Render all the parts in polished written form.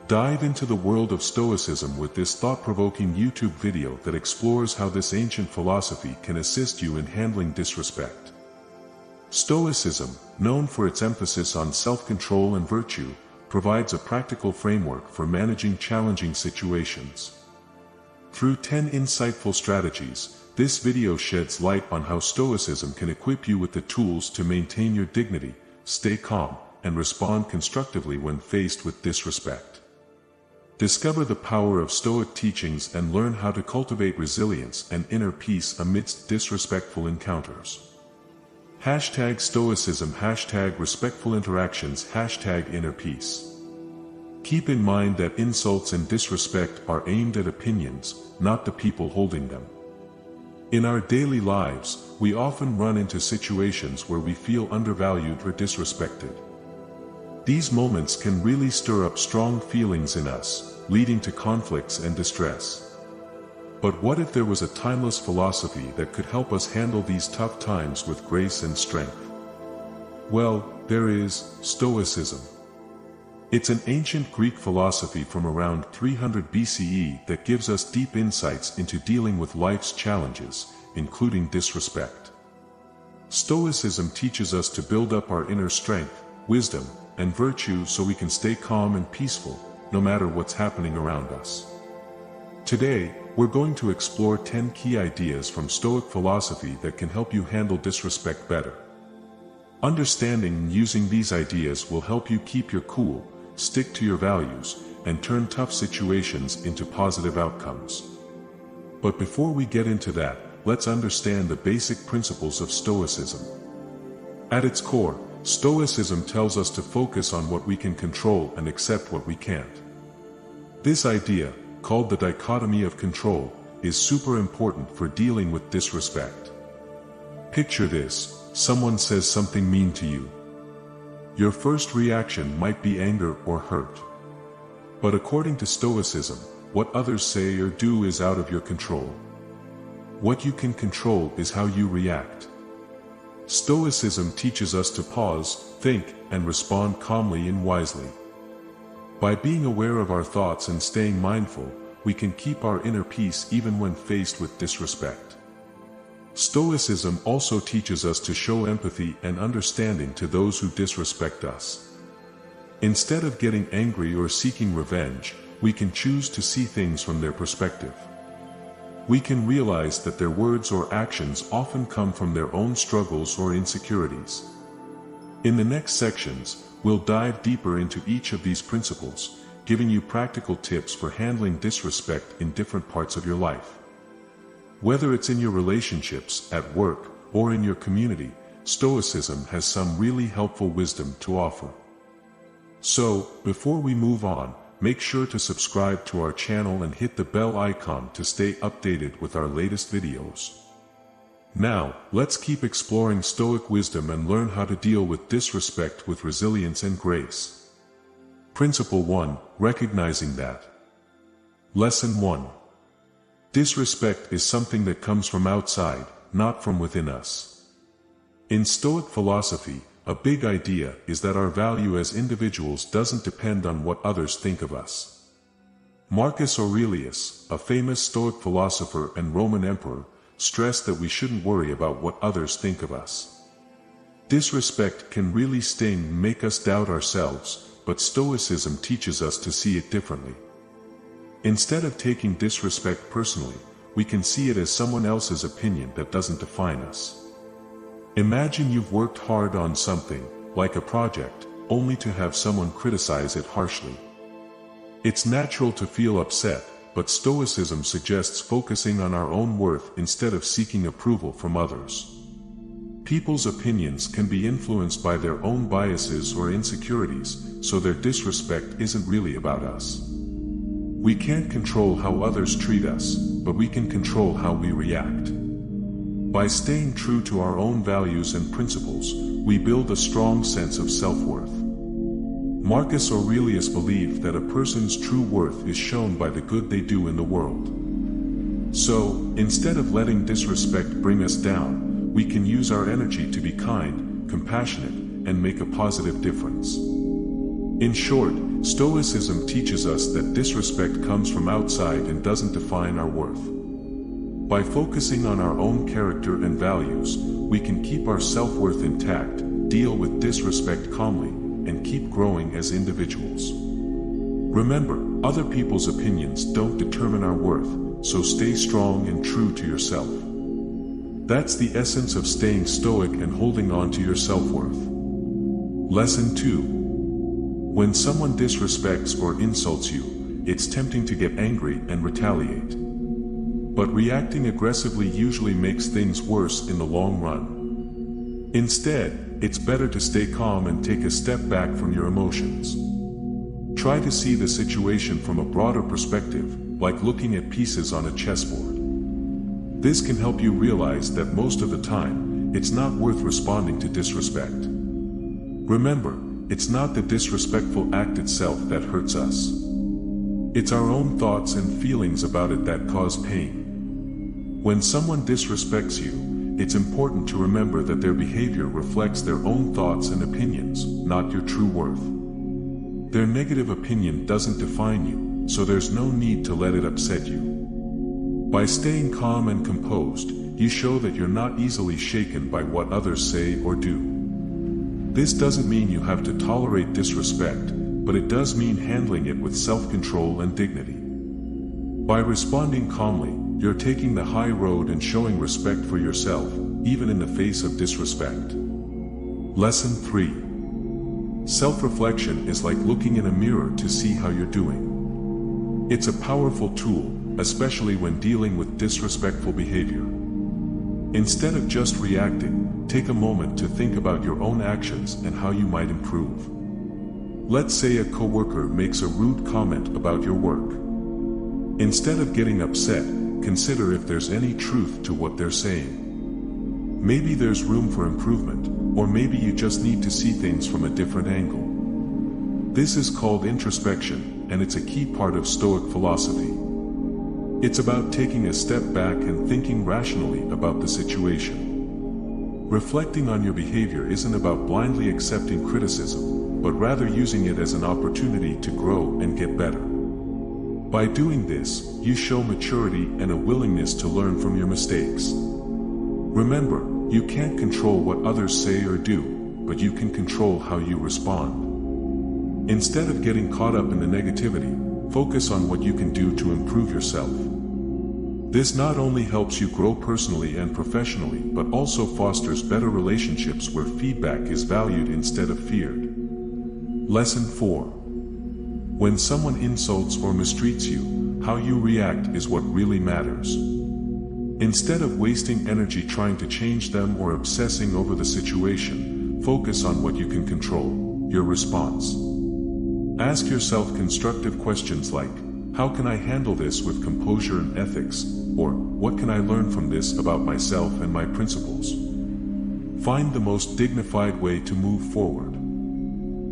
Dive into the world of Stoicism with this thought-provoking YouTube video that explores how this ancient philosophy can assist you in handling disrespect. Stoicism, known for its emphasis on self-control and virtue, provides a practical framework for managing challenging situations. Through 10 insightful strategies, this video sheds light on how Stoicism can equip you with the tools to maintain your dignity, stay calm, and respond constructively when faced with disrespect. Discover the power of Stoic teachings and learn how to cultivate resilience and inner peace amidst disrespectful encounters. #Stoicism, #respectful interactions, #inner peace. Keep in mind that insults and disrespect are aimed at opinions, not the people holding them. In our daily lives, we often run into situations where we feel undervalued or disrespected. These moments can really stir up strong feelings in us, leading to conflicts and distress. But what if there was a timeless philosophy that could help us handle these tough times with grace and strength? Well, there is Stoicism. It's an ancient Greek philosophy from around 300 BCE that gives us deep insights into dealing with life's challenges, including disrespect. Stoicism teaches us to build up our inner strength, wisdom, and virtue so we can stay calm and peaceful, no matter what's happening around us. Today, we're going to explore 10 key ideas from Stoic philosophy that can help you handle disrespect better. Understanding and using these ideas will help you keep your cool, stick to your values, and turn tough situations into positive outcomes. But before we get into that, let's understand the basic principles of Stoicism. At its core, Stoicism tells us to focus on what we can control and accept what we can't. This idea, called the dichotomy of control, is super important for dealing with disrespect. Picture this: someone says something mean to you. Your first reaction might be anger or hurt. But according to Stoicism, what others say or do is out of your control. What you can control is how you react. Stoicism teaches us to pause, think, and respond calmly and wisely. By being aware of our thoughts and staying mindful, we can keep our inner peace even when faced with disrespect. Stoicism also teaches us to show empathy and understanding to those who disrespect us. Instead of getting angry or seeking revenge, we can choose to see things from their perspective. We can realize that their words or actions often come from their own struggles or insecurities. In the next sections, we'll dive deeper into each of these principles, giving you practical tips for handling disrespect in different parts of your life. Whether it's in your relationships, at work, or in your community, Stoicism has some really helpful wisdom to offer. So, before we move on, make sure to subscribe to our channel and hit the bell icon to stay updated with our latest videos. Now, let's keep exploring Stoic wisdom and learn how to deal with disrespect with resilience and grace. Principle 1: Recognizing that. Lesson 1. Disrespect is something that comes from outside, not from within us. In Stoic philosophy, a big idea is that our value as individuals doesn't depend on what others think of us. Marcus Aurelius, a famous Stoic philosopher and Roman emperor, stressed that we shouldn't worry about what others think of us. Disrespect can really sting and make us doubt ourselves, but Stoicism teaches us to see it differently. Instead of taking disrespect personally, we can see it as someone else's opinion that doesn't define us. Imagine you've worked hard on something, like a project, only to have someone criticize it harshly. It's natural to feel upset, but Stoicism suggests focusing on our own worth instead of seeking approval from others. People's opinions can be influenced by their own biases or insecurities, so their disrespect isn't really about us. We can't control how others treat us, but we can control how we react. By staying true to our own values and principles, we build a strong sense of self-worth. Marcus Aurelius believed that a person's true worth is shown by the good they do in the world. So, instead of letting disrespect bring us down, we can use our energy to be kind, compassionate, and make a positive difference. In short, Stoicism teaches us that disrespect comes from outside and doesn't define our worth. By focusing on our own character and values, we can keep our self-worth intact, deal with disrespect calmly, and keep growing as individuals. Remember, other people's opinions don't determine our worth, so stay strong and true to yourself. That's the essence of staying stoic and holding on to your self-worth. Lesson 2. When someone disrespects or insults you, it's tempting to get angry and retaliate. But reacting aggressively usually makes things worse in the long run. Instead, it's better to stay calm and take a step back from your emotions. Try to see the situation from a broader perspective, like looking at pieces on a chessboard. This can help you realize that most of the time, it's not worth responding to disrespect. Remember, it's not the disrespectful act itself that hurts us. It's our own thoughts and feelings about it that cause pain. When someone disrespects you, it's important to remember that their behavior reflects their own thoughts and opinions, not your true worth. Their negative opinion doesn't define you, so there's no need to let it upset you. By staying calm and composed, you show that you're not easily shaken by what others say or do. This doesn't mean you have to tolerate disrespect, but it does mean handling it with self-control and dignity. By responding calmly, you're taking the high road and showing respect for yourself, even in the face of disrespect. Lesson 3. Self-reflection is like looking in a mirror to see how you're doing. It's a powerful tool, especially when dealing with disrespectful behavior. Instead of just reacting, take a moment to think about your own actions and how you might improve. Let's say a coworker makes a rude comment about your work. Instead of getting upset, consider if there's any truth to what they're saying. Maybe there's room for improvement, or maybe you just need to see things from a different angle. This is called introspection, and it's a key part of Stoic philosophy. It's about taking a step back and thinking rationally about the situation. Reflecting on your behavior isn't about blindly accepting criticism, but rather using it as an opportunity to grow and get better. By doing this, you show maturity and a willingness to learn from your mistakes. Remember, you can't control what others say or do, but you can control how you respond. Instead of getting caught up in the negativity, focus on what you can do to improve yourself. This not only helps you grow personally and professionally, but also fosters better relationships where feedback is valued instead of feared. Lesson 4. When someone insults or mistreats you, how you react is what really matters. Instead of wasting energy trying to change them or obsessing over the situation, focus on what you can control, your response. Ask yourself constructive questions like, how can I handle this with composure and ethics? Or, what can I learn from this about myself and my principles? Find the most dignified way to move forward.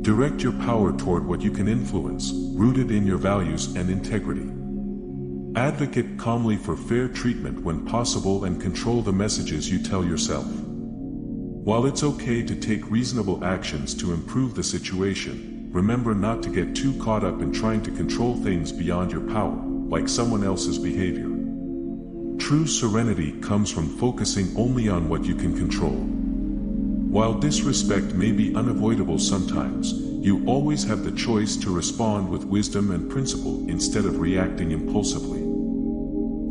Direct your power toward what you can influence, rooted in your values and integrity. Advocate calmly for fair treatment when possible and control the messages you tell yourself. While it's okay to take reasonable actions to improve the situation, remember not to get too caught up in trying to control things beyond your power, like someone else's behavior. True serenity comes from focusing only on what you can control. While disrespect may be unavoidable sometimes, you always have the choice to respond with wisdom and principle instead of reacting impulsively.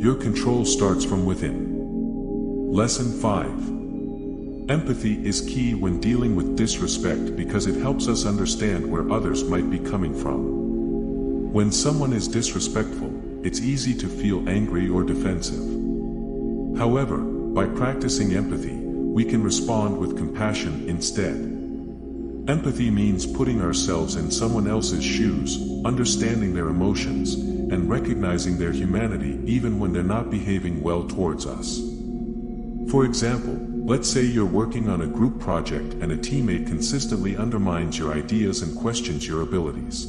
Your control starts from within. Lesson 5. Empathy is key when dealing with disrespect because it helps us understand where others might be coming from. When someone is disrespectful, it's easy to feel angry or defensive. However, by practicing empathy, we can respond with compassion instead. Empathy means putting ourselves in someone else's shoes, understanding their emotions, and recognizing their humanity even when they're not behaving well towards us. For example, let's say you're working on a group project and a teammate consistently undermines your ideas and questions your abilities.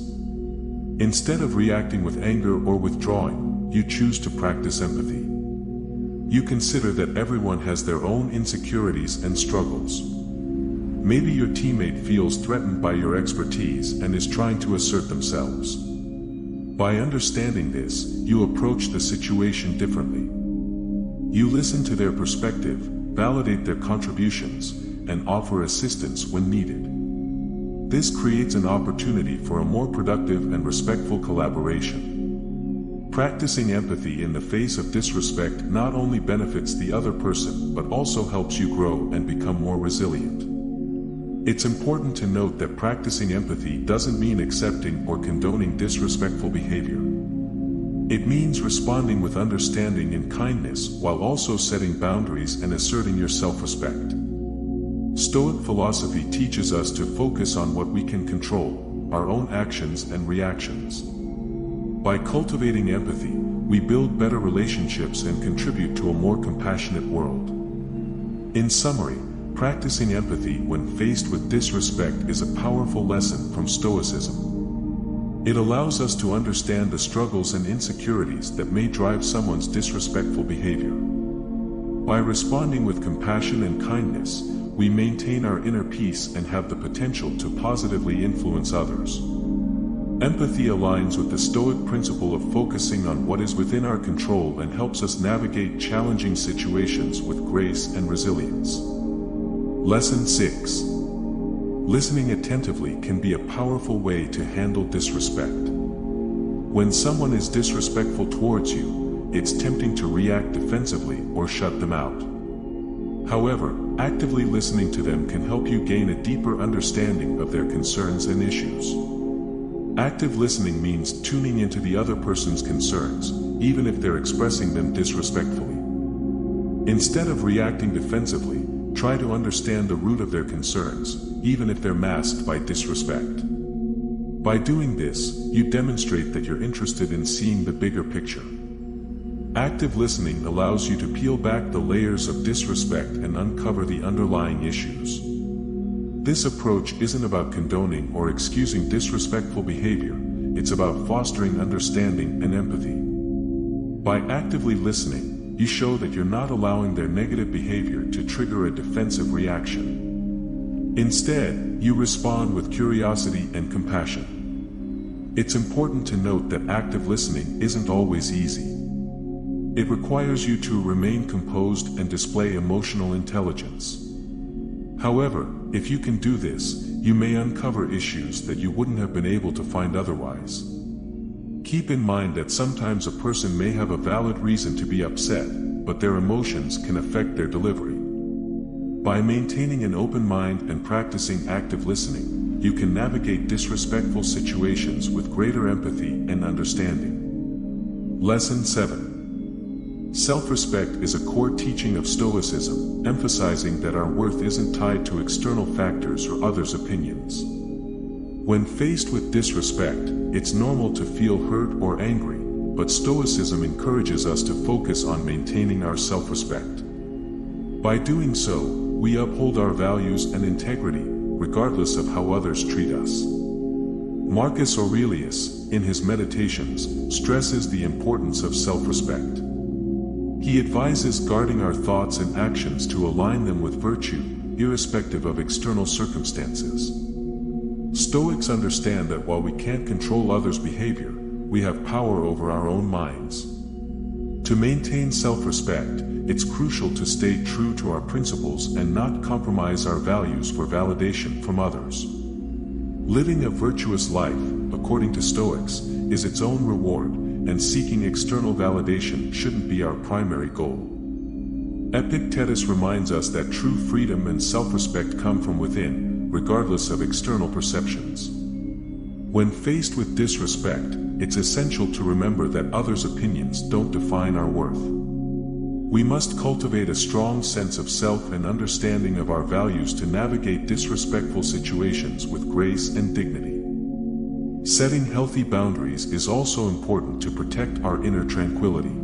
Instead of reacting with anger or withdrawing, you choose to practice empathy. You consider that everyone has their own insecurities and struggles. Maybe your teammate feels threatened by your expertise and is trying to assert themselves. By understanding this, you approach the situation differently. You listen to their perspective, validate their contributions, and offer assistance when needed. This creates an opportunity for a more productive and respectful collaboration. Practicing empathy in the face of disrespect not only benefits the other person but also helps you grow and become more resilient. It's important to note that practicing empathy doesn't mean accepting or condoning disrespectful behavior. It means responding with understanding and kindness while also setting boundaries and asserting your self-respect. Stoic philosophy teaches us to focus on what we can control, our own actions and reactions. By cultivating empathy, we build better relationships and contribute to a more compassionate world. In summary, practicing empathy when faced with disrespect is a powerful lesson from Stoicism. It allows us to understand the struggles and insecurities that may drive someone's disrespectful behavior. By responding with compassion and kindness, we maintain our inner peace and have the potential to positively influence others. Empathy aligns with the Stoic principle of focusing on what is within our control and helps us navigate challenging situations with grace and resilience. Lesson 6. Listening attentively can be a powerful way to handle disrespect. When someone is disrespectful towards you, it's tempting to react defensively or shut them out. However, actively listening to them can help you gain a deeper understanding of their concerns and issues. Active listening means tuning into the other person's concerns, even if they're expressing them disrespectfully. Instead of reacting defensively, try to understand the root of their concerns, even if they're masked by disrespect. By doing this, you demonstrate that you're interested in seeing the bigger picture. Active listening allows you to peel back the layers of disrespect and uncover the underlying issues. This approach isn't about condoning or excusing disrespectful behavior, it's about fostering understanding and empathy. By actively listening, you show that you're not allowing their negative behavior to trigger a defensive reaction. Instead, you respond with curiosity and compassion. It's important to note that active listening isn't always easy. It requires you to remain composed and display emotional intelligence. However, if you can do this, you may uncover issues that you wouldn't have been able to find otherwise. Keep in mind that sometimes a person may have a valid reason to be upset, but their emotions can affect their delivery. By maintaining an open mind and practicing active listening, you can navigate disrespectful situations with greater empathy and understanding. Lesson 7. Self-respect is a core teaching of Stoicism, emphasizing that our worth isn't tied to external factors or others' opinions. When faced with disrespect, it's normal to feel hurt or angry, but Stoicism encourages us to focus on maintaining our self-respect. By doing so, we uphold our values and integrity, regardless of how others treat us. Marcus Aurelius, in his Meditations, stresses the importance of self-respect. He advises guarding our thoughts and actions to align them with virtue, irrespective of external circumstances. Stoics understand that while we can't control others' behavior, we have power over our own minds. To maintain self-respect, it's crucial to stay true to our principles and not compromise our values for validation from others. Living a virtuous life, according to Stoics, is its own reward, and seeking external validation shouldn't be our primary goal. Epictetus reminds us that true freedom and self-respect come from within, regardless of external perceptions. When faced with disrespect, it's essential to remember that others' opinions don't define our worth. We must cultivate a strong sense of self and understanding of our values to navigate disrespectful situations with grace and dignity. Setting healthy boundaries is also important to protect our inner tranquility.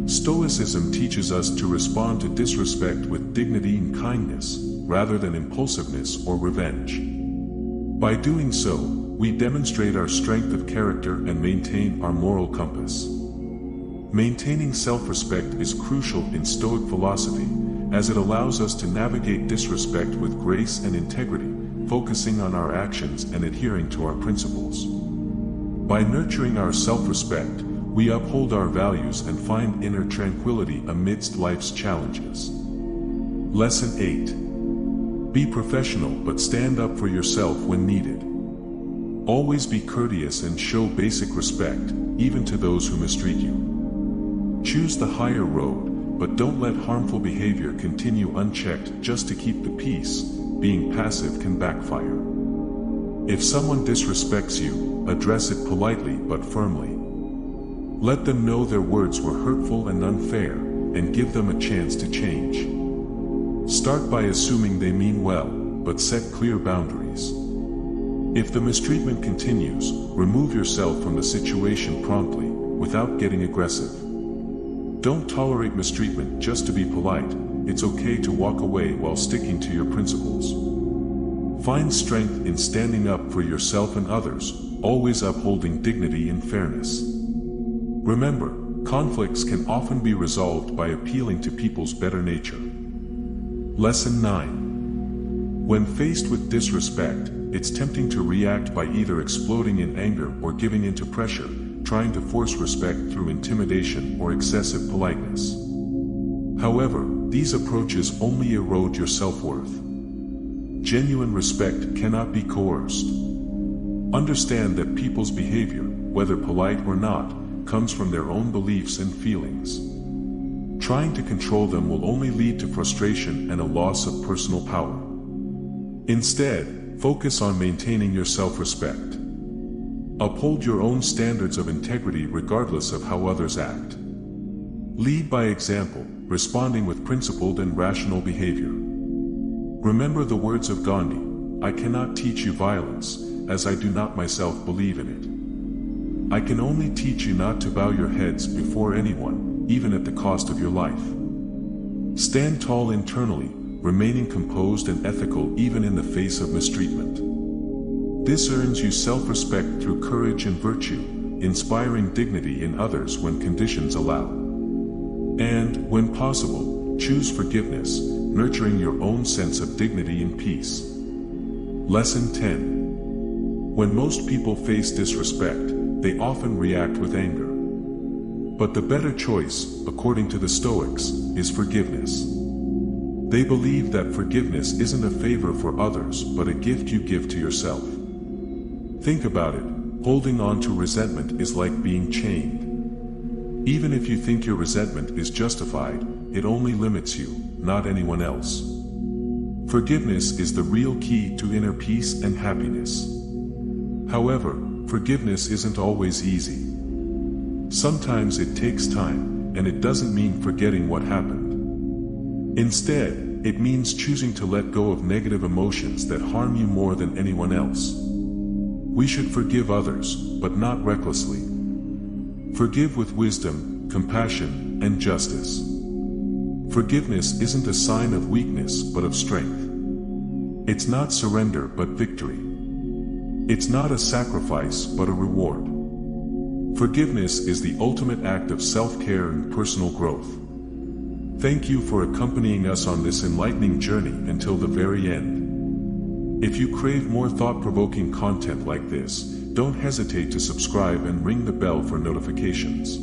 Stoicism teaches us to respond to disrespect with dignity and kindness, rather than impulsiveness or revenge. By doing so, we demonstrate our strength of character and maintain our moral compass. Maintaining self-respect is crucial in Stoic philosophy, as it allows us to navigate disrespect with grace and integrity, focusing on our actions and adhering to our principles. By nurturing our self-respect, we uphold our values and find inner tranquility amidst life's challenges. Lesson 8. Be professional but stand up for yourself when needed. Always be courteous and show basic respect, even to those who mistreat you. Choose the higher road, but don't let harmful behavior continue unchecked just to keep the peace. Being passive can backfire. If someone disrespects you, address it politely but firmly. Let them know their words were hurtful and unfair, and give them a chance to change. Start by assuming they mean well, but set clear boundaries. If the mistreatment continues, remove yourself from the situation promptly, without getting aggressive. Don't tolerate mistreatment just to be polite. It's okay to walk away while sticking to your principles. Find strength in standing up for yourself and others, always upholding dignity and fairness. Remember, conflicts can often be resolved by appealing to people's better nature. Lesson 9. When faced with disrespect, it's tempting to react by either exploding in anger or giving into pressure, trying to force respect through intimidation or excessive politeness. However, these approaches only erode your self-worth. Genuine respect cannot be coerced. Understand that people's behavior, whether polite or not, comes from their own beliefs and feelings. Trying to control them will only lead to frustration and a loss of personal power. Instead, focus on maintaining your self-respect. Uphold your own standards of integrity regardless of how others act. Lead by example, responding with principled and rational behavior. Remember the words of Gandhi, "I cannot teach you violence, as I do not myself believe in it. I can only teach you not to bow your heads before anyone, even at the cost of your life." Stand tall internally, remaining composed and ethical even in the face of mistreatment. This earns you self-respect through courage and virtue, inspiring dignity in others when conditions allow. And, when possible, choose forgiveness, nurturing your own sense of dignity and peace. Lesson 10. When most people face disrespect, they often react with anger. But the better choice, according to the Stoics, is forgiveness. They believe that forgiveness isn't a favor for others but a gift you give to yourself. Think about it, holding on to resentment is like being chained. Even if you think your resentment is justified, it only limits you, not anyone else. Forgiveness is the real key to inner peace and happiness. However, forgiveness isn't always easy. Sometimes it takes time, and it doesn't mean forgetting what happened. Instead, it means choosing to let go of negative emotions that harm you more than anyone else. We should forgive others, but not recklessly. Forgive with wisdom, compassion, and justice. Forgiveness isn't a sign of weakness but of strength. It's not surrender but victory. It's not a sacrifice but a reward. Forgiveness is the ultimate act of self-care and personal growth. Thank you for accompanying us on this enlightening journey until the very end. If you crave more thought-provoking content like this, don't hesitate to subscribe and ring the bell for notifications.